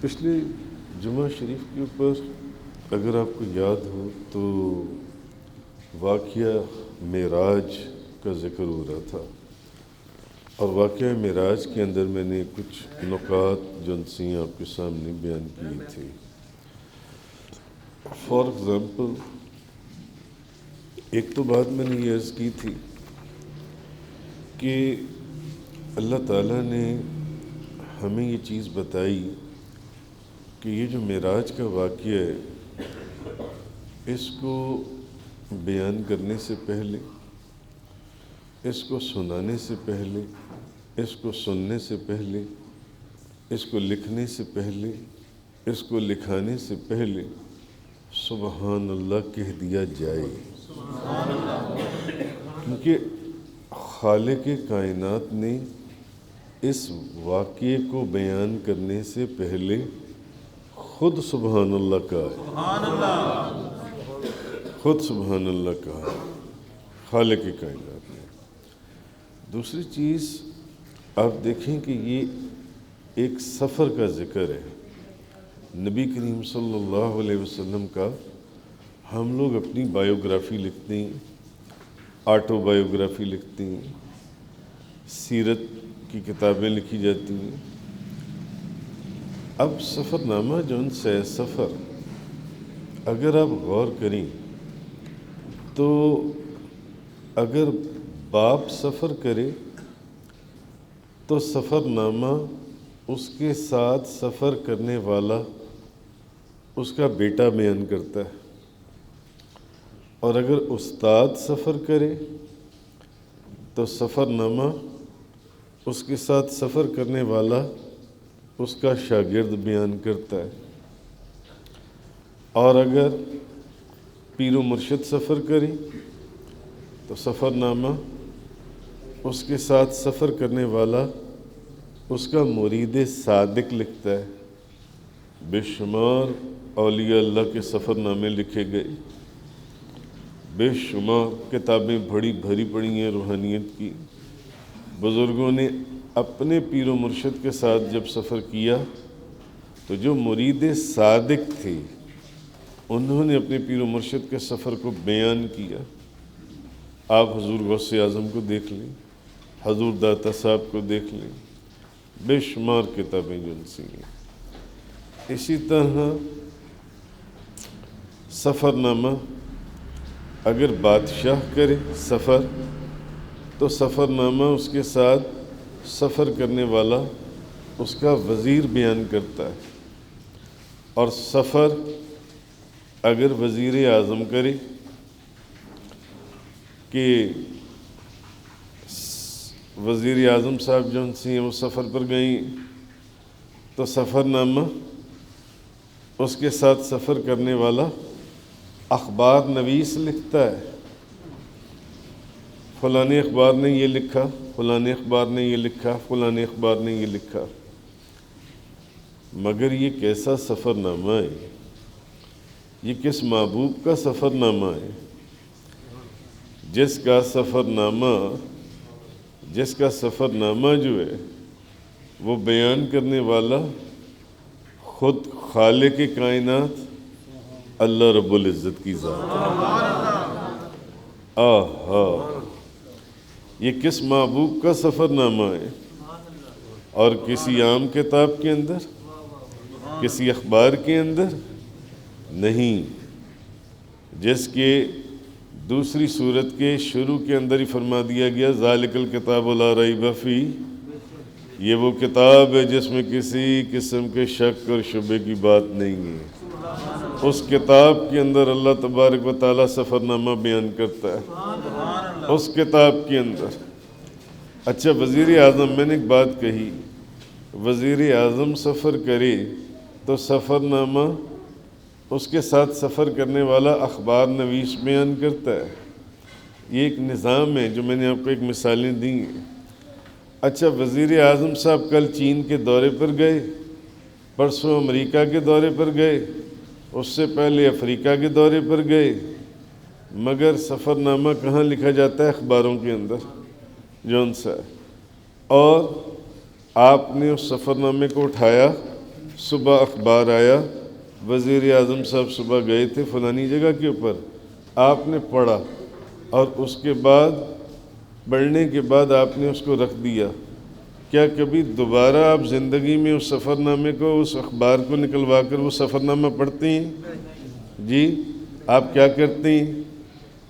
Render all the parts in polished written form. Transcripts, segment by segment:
پچھلے جمعہ شریف کے اوپر اگر آپ کو یاد ہو تو واقعہ معراج کا ذکر ہو رہا تھا، اور واقعہ معراج کے اندر میں نے کچھ نکات جو سی آپ کے سامنے بیان کیے تھے۔ فار ایگزامپل، ایک تو بات میں نے یہ عرض کی تھی کہ اللہ تعالیٰ نے ہمیں یہ چیز بتائی کہ یہ جو معراج کا واقعہ ہے، اس کو بیان کرنے سے پہلے، اس کو سنانے سے پہلے، اس کو سننے سے پہلے، اس کو لکھنے سے پہلے، اس کو لکھانے سے پہلے سبحان اللہ کہہ دیا جائے، کیونکہ خالق کائنات نے اس واقعے کو بیان کرنے سے پہلے خود سبحان اللہ کہا ہے، خود سبحان اللہ کہا ہے خالق کائنات نے۔ دوسری چیز آپ دیکھیں کہ یہ ایک سفر کا ذکر ہے نبی کریم صلی اللہ علیہ وسلم کا۔ ہم لوگ اپنی بائیوگرافی لکھتے ہیں، آٹو بائیوگرافی لکھتے ہیں، سیرت کی کتابیں لکھی جاتی ہیں۔ اب سفر نامہ جون سے سفر اگر آپ غور کریں تو اگر باپ سفر کرے تو سفر نامہ اس کے ساتھ سفر کرنے والا اس کا بیٹا بیان کرتا ہے، اور اگر استاد سفر کرے تو سفر نامہ اس کے ساتھ سفر کرنے والا اس کا شاگرد بیان کرتا ہے، اور اگر پیر و مرشد سفر کرے تو سفر نامہ اس کے ساتھ سفر کرنے والا اس کا مرید صادق لکھتا ہے۔ بے شمار اولیاء اللہ کے سفر نامے لکھے گئے، بے شمار کتابیں بھری پڑی ہیں روحانیت کی۔ بزرگوں نے اپنے پیر و مرشد کے ساتھ جب سفر کیا تو جو مرید صادق تھے انہوں نے اپنے پیر و مرشد کے سفر کو بیان کیا۔ آپ حضور غوث اعظم کو دیکھ لیں، حضور داتا صاحب کو دیکھ لیں، بے شمار کتابیں جو ان سے ہیں۔ اسی طرح سفر نامہ اگر بادشاہ کرے سفر تو سفر نامہ اس کے ساتھ سفر کرنے والا اس کا وزیر بیان کرتا ہے، اور سفر اگر وزیر اعظم کرے کہ وزیر اعظم صاحب جو سے ہیں وہ سفر پر گئیں تو سفر نامہ اس کے ساتھ سفر کرنے والا اخبار نویس لکھتا ہے، فلاں اخبار نے یہ لکھا، فلاں اخبار نے یہ لکھا، فلاں اخبار نے یہ لکھا۔ مگر یہ کیسا سفر نامہ ہے؟ یہ کس محبوب کا سفر نامہ ہے؟ جس کا سفر نامہ جو ہے وہ بیان کرنے والا خود خالق کائنات اللہ رب العزت کی ذات ہے۔ آہا، یہ کس محبوب کا سفر نامہ ہے؟ اور کسی عام کتاب کے اندر، کسی اخبار کے اندر نہیں، جس کے دوسری صورت کے شروع کے اندر ہی فرما دیا گیا ذالک الکتاب لا ریب فیہ، یہ وہ کتاب ہے جس میں کسی قسم کے شک اور شبے کی بات نہیں ہے۔ اس کتاب کے اندر اللہ تبارک و تعالیٰ سفر نامہ بیان کرتا ہے، اس کتاب کے اندر۔ اچھا، وزیر اعظم، میں نے ایک بات کہی، وزیر اعظم سفر کرے تو سفر نامہ اس کے ساتھ سفر کرنے والا اخبار نویس بیان کرتا ہے۔ یہ ایک نظام ہے جو میں نے آپ کو ایک مثالیں دی ہیں۔ اچھا، وزیر اعظم صاحب کل چین کے دورے پر گئے، پرسوں امریکہ کے دورے پر گئے، اس سے پہلے افریقہ کے دورے پر گئے، مگر سفر نامہ کہاں لکھا جاتا ہے؟ اخباروں کے اندر جون سا، اور آپ نے اس سفر نامے کو اٹھایا صبح اخبار آیا وزیر اعظم صاحب صبح گئے تھے فلانی جگہ کے اوپر، آپ نے پڑھا اور اس کے بعد پڑھنے کے بعد آپ نے اس کو رکھ دیا، کیا کبھی دوبارہ آپ زندگی میں اس سفر نامے کو، اس اخبار کو نکلوا کر وہ سفر نامہ پڑھتے ہیں؟ جی آپ کیا کرتے ہیں؟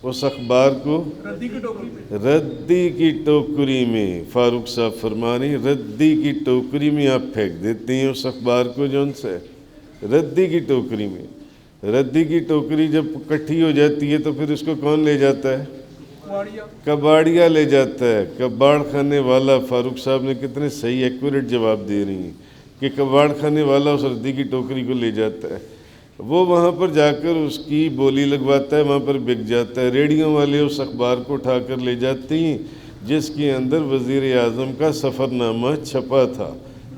اس اخبار کو ردی کی ٹوکری میں، فاروق صاحب فرما رہے ہیں ردی کی ٹوکری میں آپ پھینک دیتے ہیں اس اخبار کو، جو ان سے ردی کی ٹوکری میں۔ ردی کی ٹوکری جب اکٹھی ہو جاتی ہے تو پھر اس کو کون لے جاتا ہے؟ کباڑیا لے جاتا ہے، کباڑ خانے والا۔ فاروق صاحب نے کتنے صحیح ایکوریٹ جواب دے رہی ہیں کہ کباڑ خانے والا اس ردی کی ٹوکری کو لے جاتا ہے، وہ وہاں پر جا کر اس کی بولی لگواتا ہے، وہاں پر بک جاتا ہے۔ ریڈیو والے اس اخبار کو اٹھا کر لے جاتے ہیں جس کے اندر وزیر اعظم کا سفر نامہ چھپا تھا،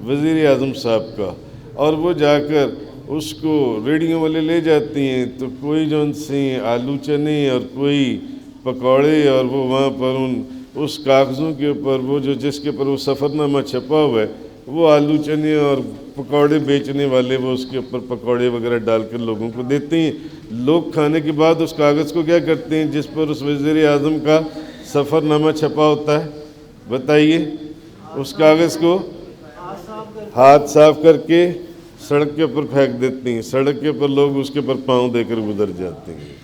وزیر اعظم صاحب کا، اور وہ جا کر اس کو ریڈیو والے لے جاتے ہیں تو کوئی جو ان سے آلو چنے اور کوئی پکوڑے، اور وہ وہاں پر اس کاغذوں کے اوپر وہ جو جس کے اوپر وہ سفر نامہ چھپا ہوا ہے، وہ آلو چنے اور پکوڑے بیچنے والے وہ اس کے اوپر پکوڑے وغیرہ ڈال کر لوگوں کو دیتے ہیں۔ لوگ کھانے کے بعد اس کاغذ کو کیا کرتے ہیں جس پر اس وزیر اعظم کا سفر نامہ چھپا ہوتا ہے؟ بتائیے، اس کاغذ کو ہاتھ صاف کر کے سڑک کے اوپر پھینک دیتے ہیں، سڑک کے اوپر لوگ اس کے اوپر پاؤں دے کر گزر جاتے ہیں۔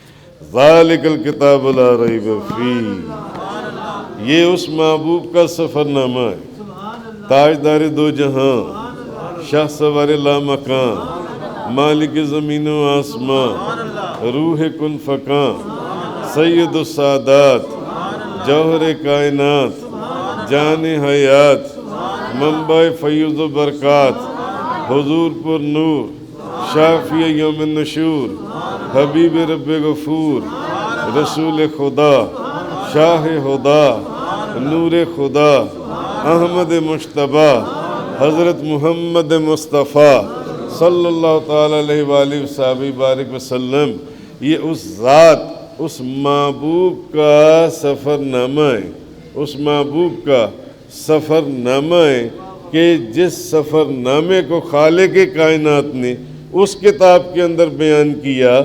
ذالک الکتاب لا ریب فیہ، یہ اس محبوب کا سفر نامہ ہے، تاجدار دو جہاں، شاہ سوار لامکان، مالک زمین و آسمان، روح کن فکان، سید السادات، جوہر کائنات، جان حیات، منبع فیض و برکات، حضور پر نور، شافی یوم النشور، حبیب رب غفور، رسول خدا، شاہ خدا، نور خدا، احمد مجتبی، حضرت محمد مصطفیٰ صلی اللہ تعالیٰ علیہ وآلہ وصحبہ بارک وسلم، یہ اس ذات، اس محبوب کا سفر نامہ ہے، اس محبوب کا سفر نامہ ہے کہ جس سفر نامے کو خالق کائنات نے اس کتاب کے اندر بیان کیا،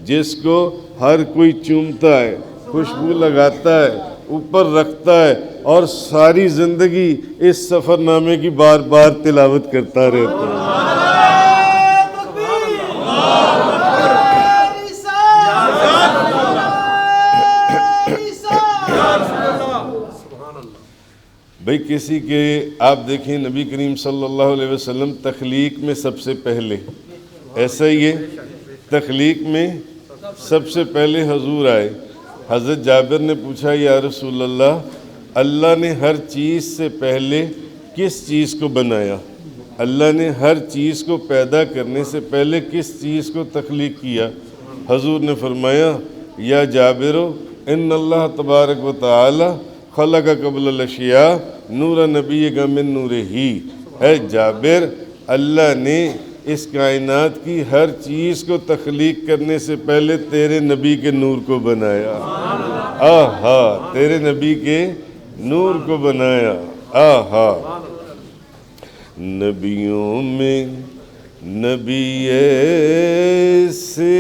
جس کو ہر کوئی چومتا ہے، خوشبو لگاتا ہے، اوپر رکھتا ہے، اور ساری زندگی اس سفر نامے کی بار بار تلاوت کرتا رہتا ہے۔ بھئی کسی کے آپ دیکھیں نبی کریم صلی اللہ علیہ وسلم تخلیق میں سب سے پہلے، ایسا ہی ہے، تخلیق میں سب سے پہلے حضور آئے۔ حضرت جابر نے پوچھا یا رسول اللہ، اللہ نے ہر چیز سے پہلے کس چیز کو بنایا؟ اللہ نے ہر چیز کو پیدا کرنے سے پہلے کس چیز کو تخلیق کیا؟ حضور نے فرمایا یا جابرو ان اللہ تبارک و تعالی خلق قبل الاشیاء نور نبی کا من نور ہی۔ اے جابر، اللہ نے اس کائنات کی ہر چیز کو تخلیق کرنے سے پہلے تیرے نبی کے نور کو بنایا۔ آہا، تیرے نبی کے نور کو بنایا۔ آہا، نبیوں میں نبی ایسے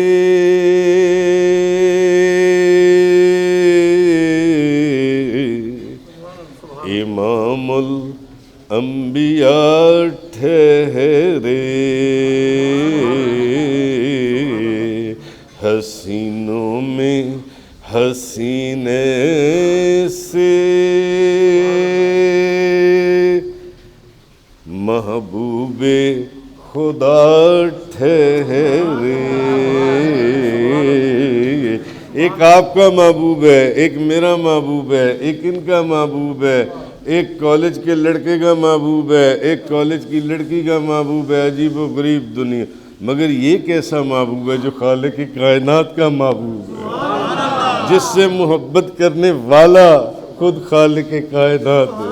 امام الانبیاء ٹھہرے، حسینوں میں حسین سے محبوب خدا ٹھہرے۔ ایک آپ کا محبوب ہے، ایک میرا محبوب ہے، ایک ان کا محبوب ہے، ایک کالج کے لڑکے کا محبوب ہے، ایک کالج کی لڑکی کا محبوب ہے۔ عجیب و غریب دنیا، مگر یہ کیسا محبوب ہے جو خالق کائنات کا محبوب ہے، جس سے محبت کرنے والا خود خالق کائنات ہے،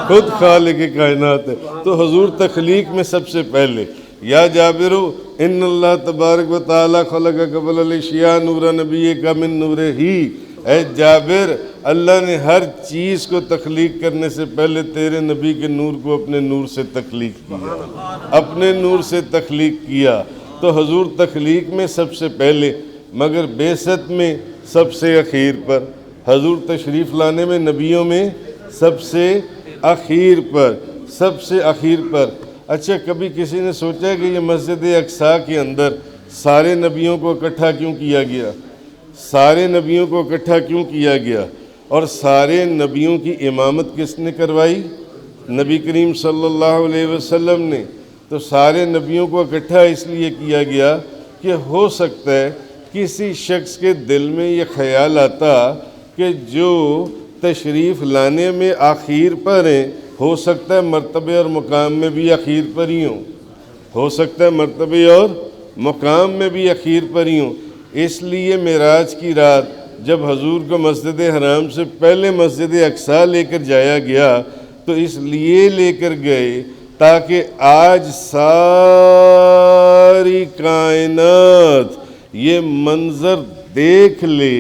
خود خالق کائنات ہے۔ تو حضور تخلیق میں سب سے پہلے، یا جابرو ان اللہ تبارک و تعالی خلق قبل الاشیاء نور نبی کا من نور ہی، اے جابر، اللہ نے ہر چیز کو تخلیق کرنے سے پہلے تیرے نبی کے نور کو اپنے نور سے تخلیق کیا، اپنے نور سے تخلیق کیا۔ تو حضور تخلیق میں سب سے پہلے، مگر بعثت میں سب سے اخیر پر، حضور تشریف لانے میں نبیوں میں سب سے اخیر پر، سب سے اخیر پر۔ اچھا، کبھی کسی نے سوچا کہ یہ مسجد اقصیٰ کے اندر سارے نبیوں کو اکٹھا کیوں کیا گیا؟ سارے نبیوں کو اکٹھا کیوں کیا گیا؟ اور سارے نبیوں کی امامت کس نے کروائی؟ نبی کریم صلی اللہ علیہ وسلم نے۔ تو سارے نبیوں کو اکٹھا اس لیے کیا گیا کہ ہو سکتا ہے کسی شخص کے دل میں یہ خیال آتا کہ جو تشریف لانے میں آخر پر ہیں، ہو سکتا ہے مرتبے اور مقام میں بھی آخر پر ہی ہوں، ہو سکتا ہے مرتبے اور مقام میں بھی آخر پر ہی ہوں۔ اس لیے معراج کی رات جب حضور کو مسجد حرام سے پہلے مسجد اقصیٰ لے کر جایا گیا تو اس لیے لے کر گئے تاکہ آج ساری کائنات یہ منظر دیکھ لے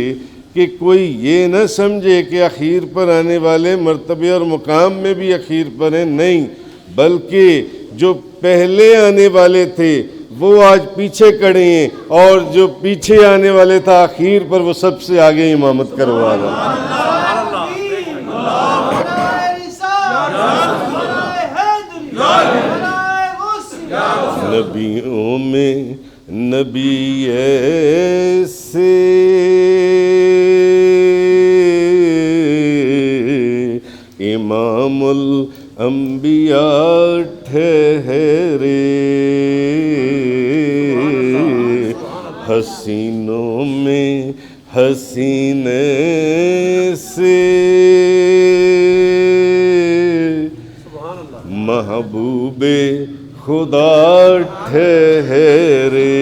کہ کوئی یہ نہ سمجھے کہ اخیر پر آنے والے مرتبے اور مقام میں بھی اخیر پر ہیں، نہیں، بلکہ جو پہلے آنے والے تھے وہ آج پیچھے کھڑے ہیں، اور جو پیچھے آنے والے تھا اخیر پر وہ سب سے آگے امامت کروا رہا ہے۔ نبیوں میں نبی ایسے امام الانبیاء ٹھہرے، حسینوں میں حسین سے محبوب خدا ٹھہرے،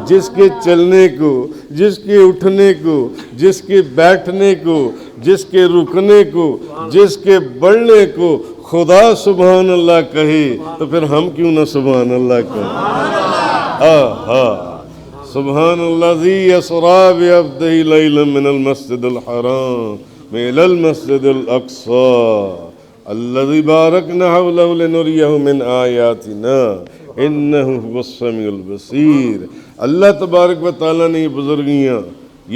جس کے چلنے کو، جس کے اٹھنے کو، جس کے بیٹھنے کو، جس کے رکنے کو، جس کے بڑھنے کو خدا سبحان اللہ کہے تو پھر ہم کیوں نہ سبحان اللہ کہیں؟ سبحان الذی اسری بعبدہ لیلا من المسجد الحرام الی المسجد الاقصی الذی بارکنا حولہ لنریہ من آیاتنا انہ هو السمیع البصیر۔ اللہ تبارک و تعالیٰ نے یہ بزرگیاں،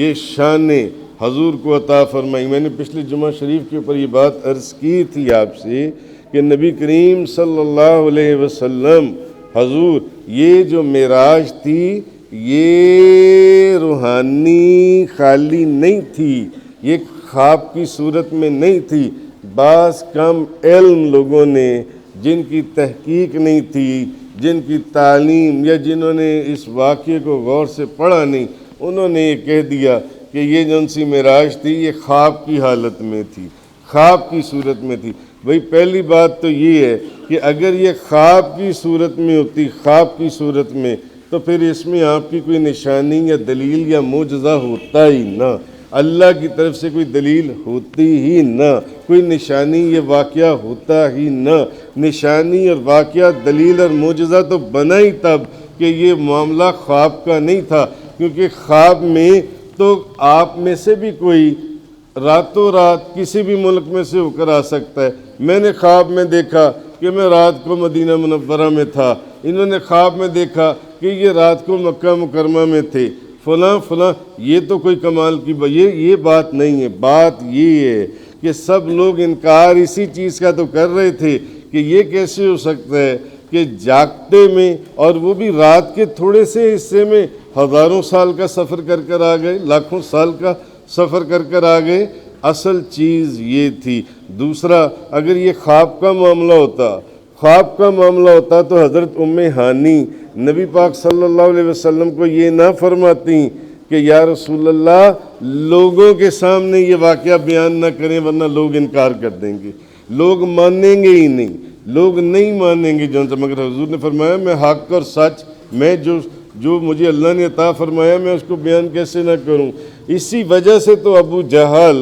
یہ شانیں حضور کو عطا فرمائی۔ میں نے پچھلے جمعہ شریف کے اوپر یہ بات عرض کی تھی آپ سے کہ نبی کریم صلی اللہ علیہ وسلم حضور یہ جو معراج تھی یہ روحانی خالی نہیں تھی، یہ خواب کی صورت میں نہیں تھی۔ بعض کم علم لوگوں نے جن کی تحقیق نہیں تھی، جن کی تعلیم یا جنہوں نے اس واقعے کو غور سے پڑھا نہیں، انہوں نے یہ کہہ دیا کہ یہ جن سی معراج تھی یہ خواب کی حالت میں تھی، خواب کی صورت میں تھی۔ بھئی پہلی بات تو یہ ہے کہ اگر یہ خواب کی صورت میں ہوتی، خواب کی صورت میں، تو پھر اس میں آپ کی کوئی نشانی یا دلیل یا معجزہ ہوتا ہی نہ، اللہ کی طرف سے کوئی دلیل ہوتی ہی نہ، کوئی نشانی یہ واقعہ ہوتا ہی نہ۔ نشانی اور واقعہ، دلیل اور معجزہ تو بنا ہی تب کہ یہ معاملہ خواب کا نہیں تھا، کیونکہ خواب میں تو آپ میں سے بھی کوئی راتوں رات کسی بھی ملک میں سے ہو کر آ سکتا ہے۔ میں نے خواب میں دیکھا کہ میں رات کو مدینہ منورہ میں تھا، انہوں نے خواب میں دیکھا کہ یہ رات کو مکہ مکرمہ میں تھے، فلاں فلاں۔ یہ تو کوئی کمال کی یہ بات نہیں ہے۔ بات یہ ہے کہ سب لوگ انکار اسی چیز کا تو کر رہے تھے کہ یہ کیسے ہو سکتا ہے کہ جاگتے میں، اور وہ بھی رات کے تھوڑے سے حصے میں، ہزاروں سال کا سفر کر کر آ گئے، لاکھوں سال کا سفر کر کر آ گئے۔ اصل چیز یہ تھی۔ دوسرا، اگر یہ خواب کا معاملہ ہوتا تو حضرت ام ہانی نبی پاک صلی اللہ علیہ وسلم کو یہ نہ فرماتی کہ یا رسول اللہ لوگوں کے سامنے یہ واقعہ بیان نہ کریں ورنہ لوگ انکار کر دیں گے، لوگ مانیں گے ہی نہیں، لوگ نہیں مانیں گے جون سے۔ مگر حضور نے فرمایا میں حق اور سچ، میں جو مجھے اللہ نے عطا فرمایا میں اس کو بیان کیسے نہ کروں۔ اسی وجہ سے تو ابو جہل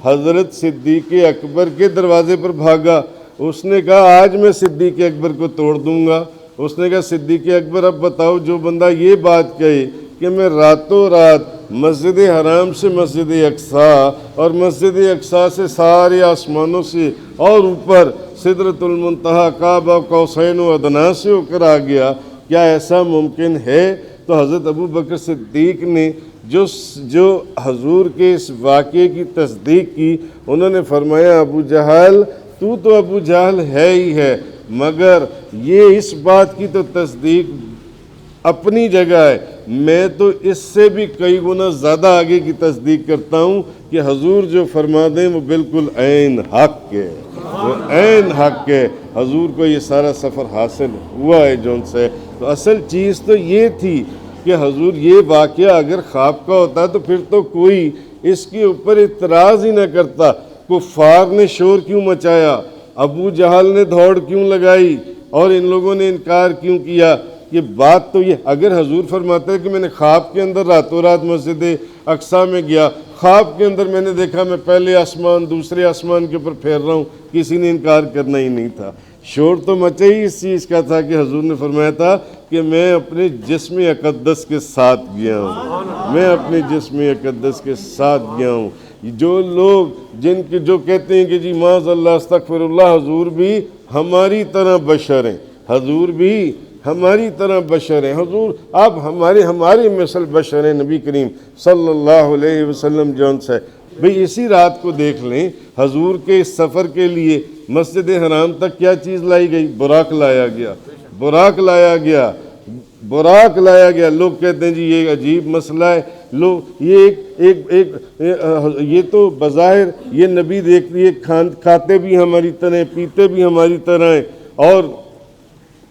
حضرت صدیق اکبر کے دروازے پر بھاگا، اس نے کہا آج میں صدیق اکبر کو توڑ دوں گا۔ اس نے کہا صدیق اکبر اب بتاؤ جو بندہ یہ بات کہے کہ میں راتوں رات مسجد حرام سے مسجد اقصی اور مسجد اقصی سے سارے آسمانوں سے اور اوپر سدرۃ المنتہا قاب قوسین و ادنیٰ سے ہو کر آ گیا، کیا ایسا ممکن ہے؟ تو حضرت ابو بکر صدیق نے جو حضور کے اس واقعے کی تصدیق کی، انہوں نے فرمایا ابو جہل تو ابو جہل ہے ہی ہے، مگر یہ اس بات کی تو تصدیق اپنی جگہ ہے، میں تو اس سے بھی کئی گنا زیادہ آگے کی تصدیق کرتا ہوں کہ حضور جو فرما دیں وہ بالکل عین حق ہے، وہ عین حق ہے۔ حضور کو یہ سارا سفر حاصل ہوا ہے جون سے۔ تو اصل چیز تو یہ تھی کہ حضور یہ واقعہ اگر خواب کا ہوتا تو پھر تو کوئی اس کے اوپر اعتراض ہی نہ کرتا۔ کفار نے شور کیوں مچایا، ابو جہل نے دوڑ کیوں لگائی اور ان لوگوں نے انکار کیوں کیا؟ یہ بات تو یہ اگر حضور فرماتے ہیں کہ میں نے خواب کے اندر راتوں رات مسجد اقصی میں گیا، خواب کے اندر میں نے دیکھا میں پہلے آسمان دوسرے آسمان کے اوپر پھیر رہا ہوں، کسی نے انکار کرنا ہی نہیں تھا۔ شور تو مچا ہی اس چیز کا تھا کہ حضور نے فرمایا تھا کہ میں اپنے جسم اقدس کے ساتھ گیا ہوں، میں اپنے جسم اقدس کے ساتھ گیا ہوں۔ جو لوگ جو کہتے ہیں کہ جی معاذ اللہ استغفر اللہ، حضور بھی ہماری طرح بشر ہیں، حضور بھی ہماری طرح بشر ہیں، حضور آپ ہماری مثل بشر ہیں، نبی کریم صلی اللہ علیہ وسلم جون سے بھئی اسی رات کو دیکھ لیں حضور کے اس سفر کے لیے مسجد حرام تک کیا چیز لائی گئی؟ براق لایا گیا، براق لایا گیا، براق لایا گیا۔ لوگ کہتے ہیں جی یہ عجیب مسئلہ ہے، لوگ یہ تو بظاہر یہ نبی دیکھتی ہے کھاتے بھی ہماری طرح ہیں، پیتے بھی ہماری طرح ہیں اور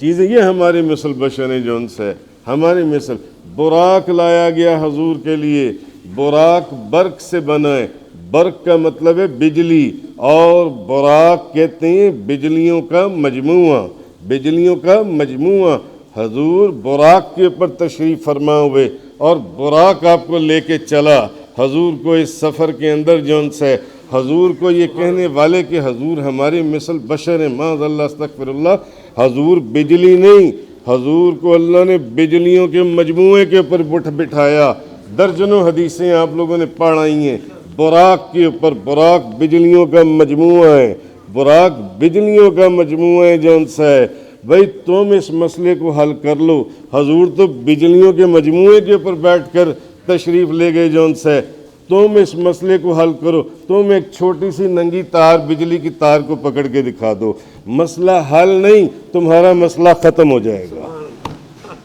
چیزیں یہ ہمارے مثل بشر ہیں جون سے ہمارے مثل۔ براق لایا گیا حضور کے لیے، براق برق سے بنا ہے، برق کا مطلب ہے بجلی، اور براق کہتے ہیں بجلیوں کا مجموعہ، بجلیوں کا مجموعہ۔ حضور براق کے اوپر تشریف فرما ہوئے اور براق آپ کو لے کے چلا حضور کو اس سفر کے اندر جون سے حضور کو یہ کہنے والے کہ حضور ہمارے مثل بشر ہیں، معاذ اللہ استغفر اللہ، حضور بجلی نہیں، حضور کو اللہ نے بجلیوں کے مجموعے کے اوپر بٹھایا۔ درجنوں حدیثیں آپ لوگوں نے پڑھائی ہیں براق کے اوپر، براق بجلیوں کا مجموعہ ہے، براق بجلیوں کا مجموعہ ہے جون سا ہے۔ بھئی تم اس مسئلے کو حل کر لو، حضور تو بجلیوں کے مجموعے کے اوپر بیٹھ کر تشریف لے گئے جون سے، تم اس مسئلے کو حل کرو، تم ایک چھوٹی سی ننگی تار بجلی کی تار کو پکڑ کے دکھا دو، مسئلہ حل نہیں، تمہارا مسئلہ ختم ہو جائے گا،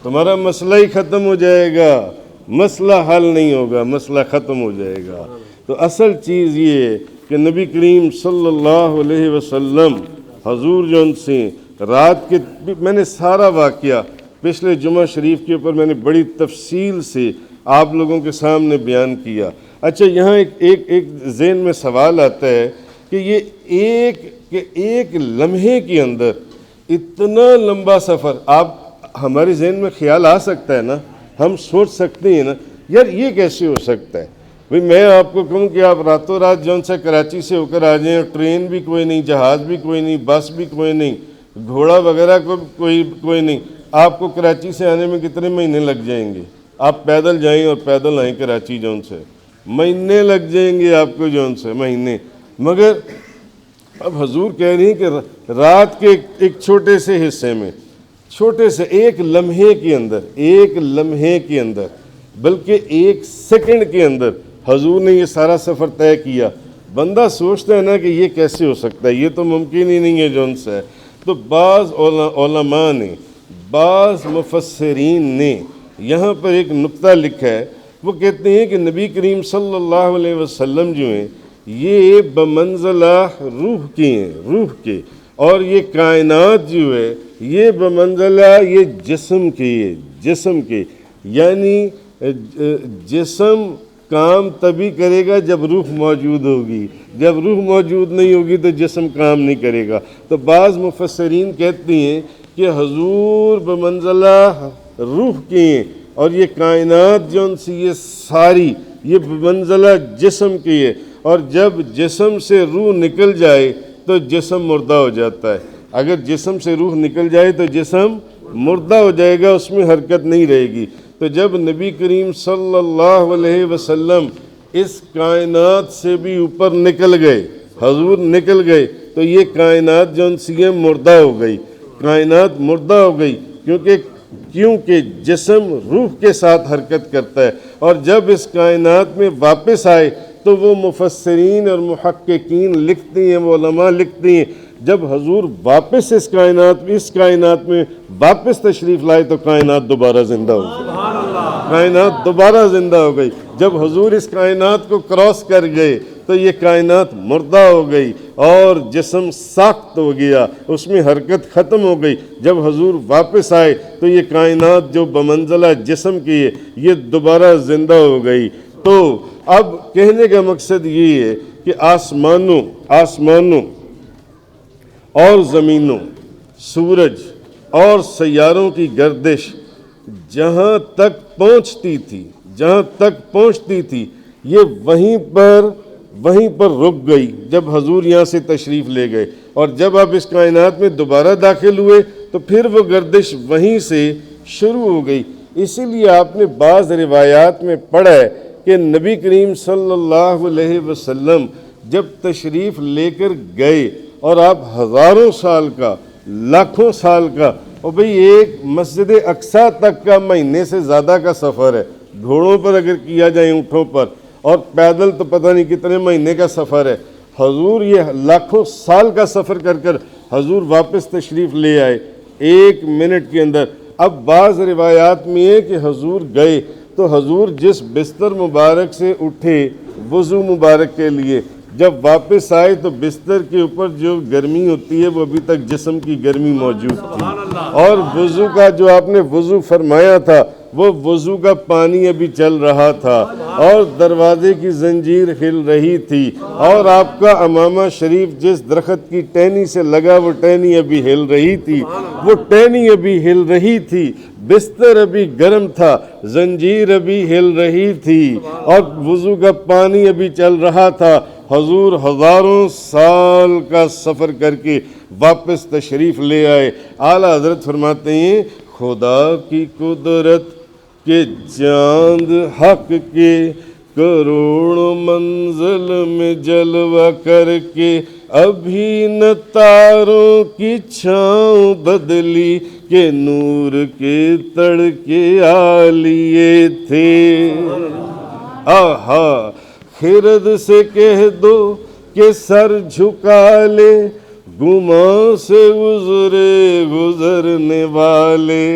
تمہارا مسئلہ ہی ختم ہو جائے گا، مسئلہ حل نہیں ہوگا، مسئلہ ختم ہو جائے گا۔ تو اصل چیز یہ ہے کہ نبی کریم صلی اللہ علیہ وسلم حضور جون سے رات کے میں نے سارا واقعہ پچھلے جمعہ شریف کے اوپر میں نے بڑی تفصیل سے آپ لوگوں کے سامنے بیان کیا۔ اچھا یہاں ایک ذہن میں سوال آتا ہے کہ یہ ایک لمحے کے اندر اتنا لمبا سفر، آپ ہمارے ذہن میں خیال آ سکتا ہے نا، ہم سوچ سکتے ہیں نا یار یہ کیسے ہو سکتا ہے؟ بھئی میں آپ کو کہوں کہ آپ راتوں رات جون سے کراچی سے ہو کر آ جائیں، ٹرین بھی کوئی نہیں، جہاز بھی کوئی نہیں، بس بھی کوئی نہیں، گھوڑا وغیرہ کوئی نہیں، آپ کو کراچی سے آنے میں کتنے مہینے لگ جائیں گے؟ آپ پیدل جائیں اور پیدل آئیں کراچی جون سے، مہینے لگ جائیں گے آپ کو جون سے، مہینے۔ مگر اب حضور کہہ رہی ہیں کہ رات کے ایک چھوٹے سے حصے میں، چھوٹے سے ایک لمحے کے اندر بلکہ ایک سیکنڈ کے اندر حضور نے یہ سارا سفر طے کیا۔ بندہ سوچتا ہے نا کہ یہ کیسے ہو سکتا ہے، یہ تو ممکن ہی نہیں ہے جون سے۔ تو بعض علماء نے، بعض مفسرین نے یہاں پر ایک نقطہ لکھا ہے، وہ کہتے ہیں کہ نبی کریم صلی اللہ علیہ وسلم جو ہیں یہ بمنزلہ روح کے ہیں، روح کے، اور یہ کائنات جو ہے یہ بمنزلہ یہ جسم کے، یعنی جسم کام تبھی کرے گا جب روح موجود ہوگی، جب روح موجود نہیں ہوگی تو جسم کام نہیں کرے گا۔ تو بعض مفسرین کہتے ہیں کہ حضور بمنزلہ روح کے ہیں اور یہ کائنات جو ان سے یہ ساری یہ بمنزلہ جسم کی ہے، اور جب جسم سے روح نکل جائے تو جسم مردہ ہو جاتا ہے۔ اگر جسم سے روح نکل جائے تو جسم مردہ ہو جائے گا، اس میں حرکت نہیں رہے گی۔ تو جب نبی کریم صلی اللہ علیہ وسلم اس کائنات سے بھی اوپر نکل گئے، حضور نکل گئے، تو یہ کائنات جو ان سے مردہ ہو گئی، کائنات مردہ ہو گئی، کیونکہ جسم روح کے ساتھ حرکت کرتا ہے۔ اور جب اس کائنات میں واپس آئے تو وہ مفسرین اور محققین لکھتے ہیں، وہ علماء لکھتے ہیں، جب حضور واپس اس کائنات میں واپس تشریف لائے تو کائنات دوبارہ زندہ ہو گئی، کائنات دوبارہ زندہ ہو گئی۔ جب حضور اس کائنات کو کراس کر گئے تو یہ کائنات مردہ ہو گئی اور جسم ساخت ہو گیا، اس میں حرکت ختم ہو گئی۔ جب حضور واپس آئے تو یہ کائنات جو بمنزلہ جسم کی ہے یہ دوبارہ زندہ ہو گئی۔ تو اب کہنے کا مقصد یہ ہے کہ آسمانوں اور زمینوں، سورج اور سیاروں کی گردش جہاں تک پہنچتی تھی یہ وہیں پر رک گئی جب حضور یہاں سے تشریف لے گئے، اور جب آپ اس کائنات میں دوبارہ داخل ہوئے تو پھر وہ گردش وہیں سے شروع ہو گئی۔ اسی لیے آپ نے بعض روایات میں پڑھا ہے کہ نبی کریم صلی اللہ علیہ وسلم جب تشریف لے کر گئے اور آپ ہزاروں سال کا، لاکھوں سال کا، اور بھئی ایک مسجد اقصیٰ تک کا مہینے سے زیادہ کا سفر ہے، گھوڑوں پر اگر کیا جائے، اونٹوں پر، اور پیدل تو پتہ نہیں کتنے مہینے کا سفر ہے۔ حضور یہ لاکھوں سال کا سفر کر حضور واپس تشریف لے آئے 1 منٹ کے اندر۔ اب بعض روایات میں ہے کہ حضور گئے تو حضور جس بستر مبارک سے اٹھے وضو مبارک کے لیے، جب واپس آئے تو بستر کے اوپر جو گرمی ہوتی ہے وہ ابھی تک جسم کی گرمی موجود تھی، اور وضو کا جو آپ نے وضو فرمایا تھا وہ وضو کا پانی ابھی چل رہا تھا، اور دروازے کی زنجیر ہل رہی تھی، اور آپ کا امامہ شریف جس درخت کی ٹہنی سے لگا وہ ٹہنی ابھی ہل رہی تھی، بستر ابھی گرم تھا، زنجیر ابھی ہل رہی تھی، اور وضو کا پانی ابھی چل رہا تھا۔ حضور ہزاروں سال کا سفر کر کے واپس تشریف لے آئے۔ اعلیٰ حضرت فرماتے ہیں خدا کی قدرت کے چاند حق کے کروڑوں منزل میں جلوہ کر کے ابھی نہ تاروں کی چھاؤں بدلی کہ نور کے تڑکے آ لیے تھے۔ آہا خرد سے کہہ دو کہ سر جھکا لے، گماں سے گزرنے والے،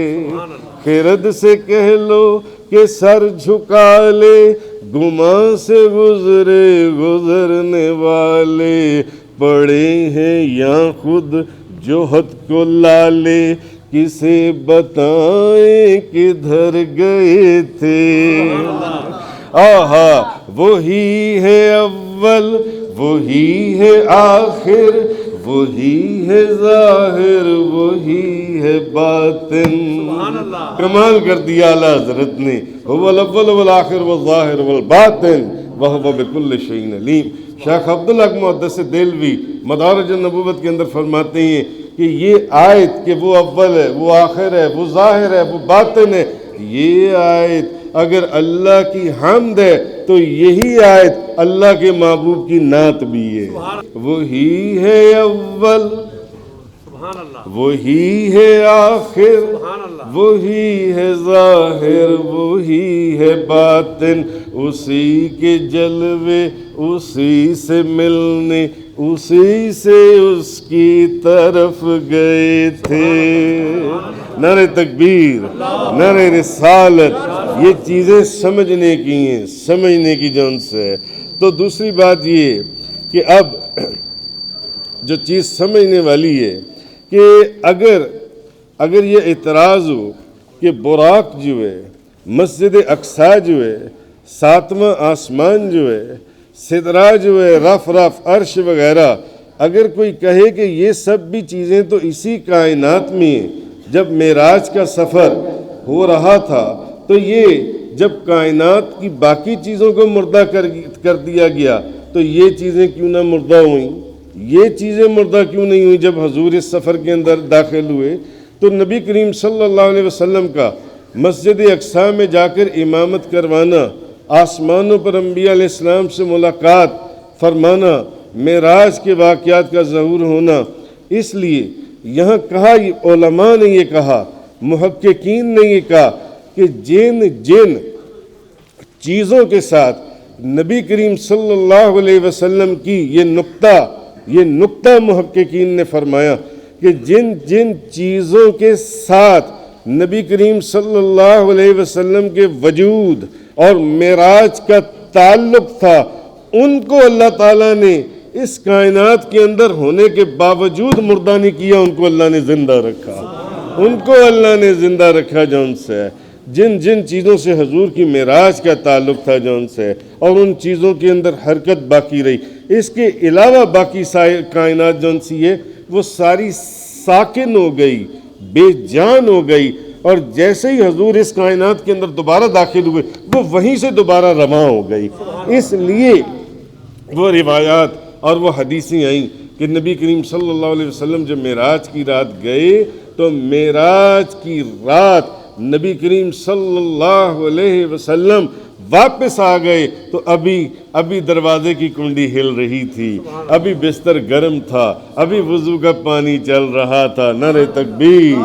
خرد سے کہہ لو کہ سر جھکا لے، گماں سے گزرنے والے، پڑے ہیں یا خود جوہد کو لالے، کسے بتائیں کدھر گئے تھے۔ آہا وہی ہے اول، وہی ہے آخر، وہی ہے ظاہر، وہی ہے باطن۔ کمال کر دیا اعلیٰ حضرت نے، هو الاول والآخر والظاہر والباطن وهو بكل شيء علیم۔ شیخ عبدالحق محدث دہلوی مدارج النبوت کے اندر فرماتے ہیں کہ یہ آیت کہ وہ اول ہے، وہ آخر ہے، وہ ظاہر ہے، وہ باطن ہے، یہ آیت اگر اللہ کی حمد ہے تو یہی آیت اللہ کے محبوب کی نعت بھی ہے۔ وہی ہے اول، وہی ہے آخر، وہی ہے ظاہر، وہی ہے باطن، اسی کے جلوے، اسی سے ملنے، اسی سے اس کی طرف گئے تھے۔ نعرہ تکبیر، نعرہ رسالت، یہ چیزیں سمجھنے کی ہیں، سمجھنے کی جون سے ہے۔ تو دوسری بات یہ کہ اب جو چیز سمجھنے والی ہے کہ اگر یہ اعتراض ہو کہ براق جو ہے، مسجد اقصیٰ جو ہے، 7واں آسمان جو ہے، سدرہ جو ہے، رف عرش وغیرہ، اگر کوئی کہے کہ یہ سب بھی چیزیں تو اسی کائنات میں ہیں، جب معراج کا سفر ہو رہا تھا تو یہ جب کائنات کی باقی چیزوں کو مردہ کر دیا گیا تو یہ چیزیں کیوں نہ مردہ ہوئیں، یہ چیزیں مردہ کیوں نہیں ہوئیں جب حضور اس سفر کے اندر داخل ہوئے؟ تو نبی کریم صلی اللہ علیہ وسلم کا مسجد اقصیٰ میں جا کر امامت کروانا، آسمانوں پر انبیاء علیہ السلام سے ملاقات فرمانا، معراج کے واقعات کا ظہور ہونا۔ اس لیے یہاں کہا، علماء نے یہ کہا، محققین نے یہ کہا کہ جن چیزوں کے ساتھ نبی کریم صلی اللہ علیہ وسلم کی یہ نقطہ محققین نے فرمایا کہ جن چیزوں کے ساتھ نبی کریم صلی اللہ علیہ وسلم کے وجود اور معراج کا تعلق تھا، ان کو اللہ تعالیٰ نے اس کائنات کے اندر ہونے کے باوجود مردہ نہیں کیا، ان کو اللہ نے زندہ رکھا، ان کو اللہ نے زندہ رکھا جون سے جن چیزوں سے حضور کی معراج کا تعلق تھا جون سے، اور ان چیزوں کے اندر حرکت باقی رہی۔ اس کے علاوہ باقی کائنات جون سی ہے وہ ساری ساکن ہو گئی، بے جان ہو گئی، اور جیسے ہی حضور اس کائنات کے اندر دوبارہ داخل ہوئے وہ وہیں سے دوبارہ رواں ہو گئی۔ اس لیے وہ روایات اور وہ حدیثیں آئیں کہ نبی کریم صلی اللہ علیہ وسلم جب معراج کی رات گئے تو معراج کی رات نبی کریم صلی اللہ علیہ وسلم واپس آ گئے تو ابھی دروازے کی کنڈی ہل رہی تھی، ابھی بستر گرم تھا، ابھی وضو کا پانی چل رہا تھا۔ نعرہ تکبیر!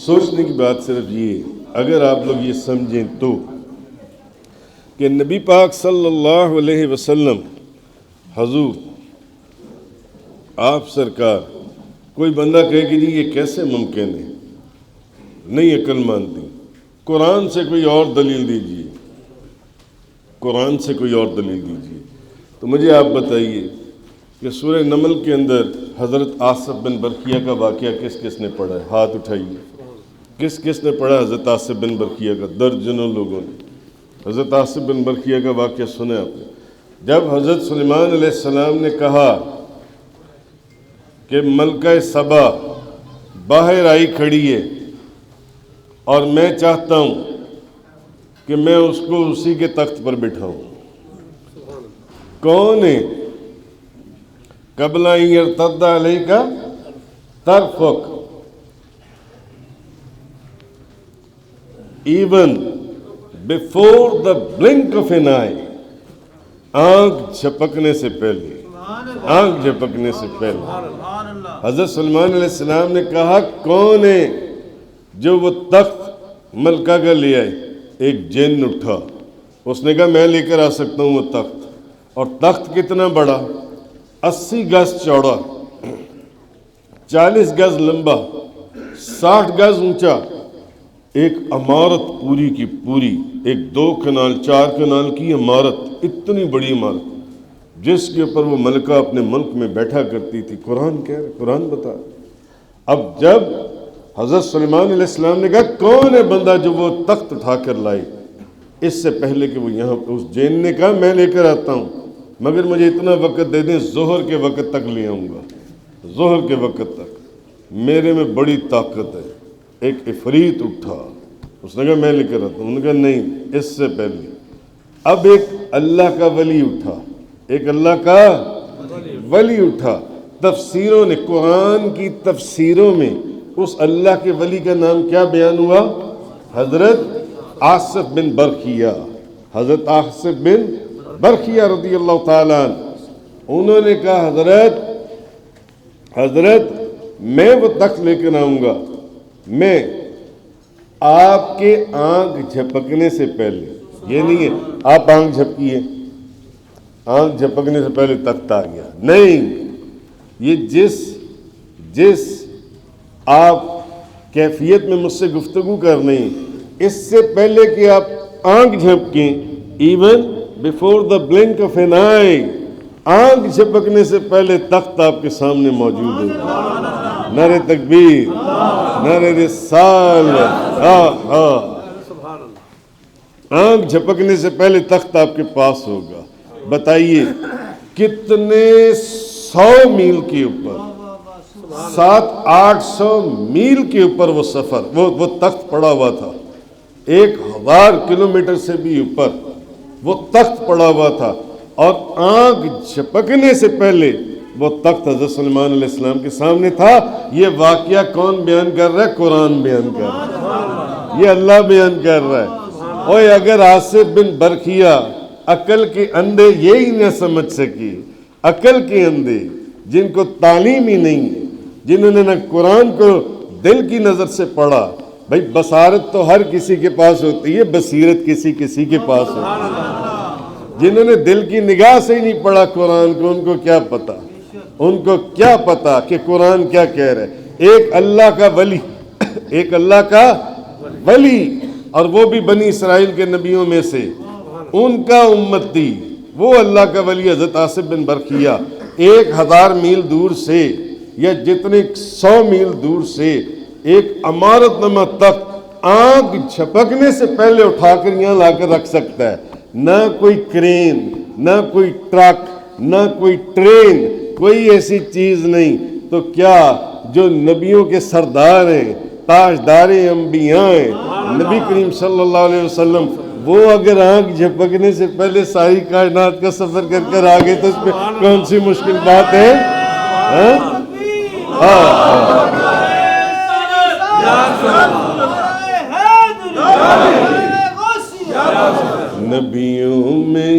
سوچنے کی بات صرف یہ، اگر آپ لوگ یہ سمجھیں تو کہ نبی پاک صلی اللہ علیہ وسلم، حضور آپ سرکار، کوئی بندہ کہے کہ جی یہ کیسے ممکن ہے، نہیں عقل مانتی، قرآن سے کوئی اور دلیل دیجیے، قرآن سے کوئی اور دلیل دیجیے۔ تو مجھے آپ بتائیے کہ سورہ نمل کے اندر حضرت آصف بن برقیہ کا واقعہ کس کس نے پڑھا ہے؟ ہاتھ اٹھائیے۔ کس نے پڑھا حضرت آصف بن برقیہ کا؟ درجنوں لوگوں نے حضرت آصف بن برقیہ کا واقعہ سنا آپ نے۔ جب حضرت سلیمان علیہ السلام نے کہا کہ ملکہ سبا باہر آئی کھڑی ہے اور میں چاہتا ہوں کہ میں اس کو اسی کے تخت پر بٹھاؤں، کون ہے؟ قبل ان یرتد علیک طرفک، even before the blink of an eye، آنکھ جھپکنے سے پہلے حضرت سلیمان علیہ السلام نے کہا کون ہے جو وہ تخت ملکہ کا لے آئے؟ ایک جن اٹھا، اس نے کہا میں لے کر آ سکتا ہوں وہ تخت۔ اور تخت کتنا بڑا؟ 80 گز چوڑا، 40 گز لمبا، 60 گز اونچا، ایک عمارت پوری کی پوری، ایک 2 کنال 4 کنال کی عمارت، اتنی بڑی عمارت جس کے اوپر وہ ملکہ اپنے ملک میں بیٹھا کرتی تھی۔ قرآن کہہ رہا، قرآن بتا۔ اب جب حضرت سلیمان علیہ السلام نے کہا کون ہے بندہ جو وہ تخت اٹھا کر لائے، اس سے پہلے کہ وہ یہاں، اس جین نے کہا میں لے کر آتا ہوں مگر مجھے اتنا وقت دے دیں، ظہر کے وقت تک لے آؤں گا، ظہر کے وقت تک، میرے میں بڑی طاقت ہے۔ ایک عفریت اٹھا، اس نے کہا میں لے کر آتا ہوں، انہوں نے کہا نہیں، اس سے پہلے اب ایک اللہ کا ولی اٹھا، ایک اللہ کا ولی اٹھا۔ تفسیروں نے، قرآن کی تفسیروں میں اس اللہ کے ولی کا نام کیا بیان ہوا؟ حضرت آصف بن برقیہ، حضرت آصف بن برقیہ رضی اللہ تعالیٰ عنہ۔ انہوں نے کہا حضرت میں وہ تخت لے کر آؤں گا، میں آپ کے آنکھ جھپکنے سے پہلے، یہ نہیں ہے آپ آنکھ جھپکیے، آنکھ جھپکنے سے پہلے تخت آ گیا، نہیں، یہ جس آپ کیفیت میں مجھ سے گفتگو کر رہے ہیں، اس سے پہلے کہ آپ آنکھ جھپکیں، even before the blink of an eye, آنکھ جھپکنے سے پہلے تخت آپ کے سامنے موجود ہے۔ نعرہ تکبیر، نعرہ رسالت، آنکھ جھپکنے سے پہلے تخت آپ کے پاس ہوگا۔ بتائیے کتنے 100 میل کے اوپر، 700-800 میل کے اوپر وہ سفر، وہ تخت پڑا ہوا تھا، 1000 کلومیٹر سے بھی اوپر وہ تخت پڑا ہوا تھا۔ اور آنکھ جھپکنے سے پہلے وہ تخت حضرت سلیمان علیہ السلام کے سامنے تھا۔ یہ واقعہ کون بیان کر رہا ہے؟ قرآن بیان کر رہا ہے، یہ اللہ بیان کر رہا ہے۔ اور اگر آصف بن برقیہ عقل کے اندھے یہی نہ سمجھ سکی، عقل کے اندھے جن کو تعلیم ہی نہیں ہے، جنہوں نے نہ قرآن کو دل کی نظر سے پڑھا، بھائی بصارت تو ہر کسی کے پاس ہوتی ہے، بصیرت کسی کے پاس ہوتی ہے۔ جنہوں نے دل کی نگاہ سے ہی نہیں پڑھا قرآن کو، ان کو کیا پتا، ان کو کیا پتا کہ قرآن کیا کہہ رہے۔ ایک اللہ کا ولی، ایک اللہ کا ولی، اور وہ بھی بنی اسرائیل کے نبیوں میں سے، ان کا امتی، وہ اللہ کا ولی حضرت آصف بن برقیہ 1000 میل دور سے یا جتنے 100 میل دور سے ایک عمارت نما تخت آنکھ جھپکنے سے پہلے اٹھا کر یہاں لا کر رکھ سکتا ہے۔ نہ کوئی کرین، نہ کوئی ٹرک، نہ کوئی ٹرین، کوئی ایسی چیز نہیں، تو کیا جو نبیوں کے سردار ہیں، تاجدار انبیاء ہیں، نبی کریم صلی اللہ علیہ وسلم، وہ اگر آنکھ جھپکنے سے پہلے ساری کائنات کا سفر کر کر آگے تو اس پہ کون سی مشکل بات ہے؟ نبیوں میں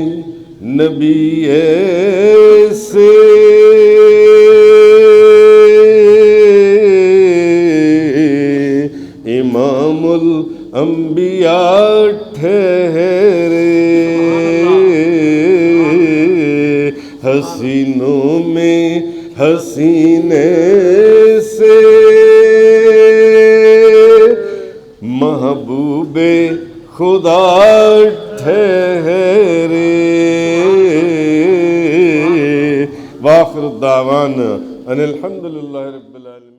نبی ایسے امام الانبیاء ٹھہرے، حسینوں میں حسین سے محبوب خدا ٹھہرے۔ وآخر الدعوانا ان الحمدللہ رب العالمین۔